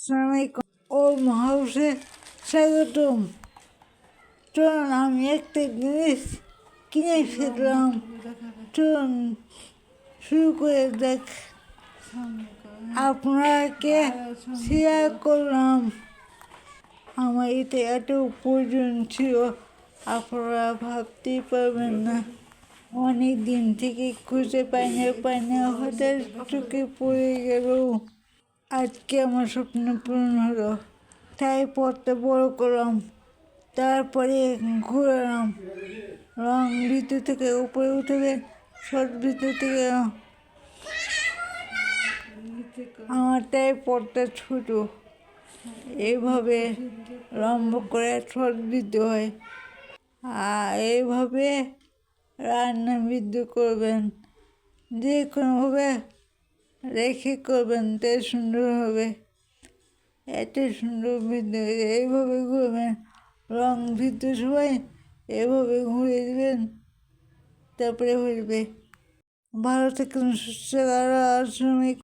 আসসালামাইকুম। ওর হাউসে স্বাগতম। চলুন, আমি একটা জিনিস কিনেছিলাম, চলুন শুরু করে দেখ। আপনাকে শেয়ার করলাম, আমার এটা এত প্রয়োজন ছিল আপনারা ভাবতেই পারবেন না। অনেক দিন থেকে খুঁজে পাই না হঠাৎ চোখে পড়ে গেল। আজকে আমার স্বপ্ন পূরণ হলো, তাই পথটা বড় করলাম, তারপরে ঘুরালাম। রং ভিতর থেকে উপরে উঠবে, সব ভিতর থেকে আমারটাই পথটা ছোট, এইভাবে লম্ব করে ঠোঁট বৃদ্ধ হয়। আর এইভাবে রান্না বৃদ্ধ করবেন, যে কোনোভাবে রেখে করবেন, তাই সুন্দর হবে। এত সুন্দর বৃদ্ধ এইভাবে ঘুরবেন, রং বৃদ্ধ সবাই এভাবে ঘুরে দেবেন, তারপরে হইবে। ভালো থাকুন, সুস্থ। আর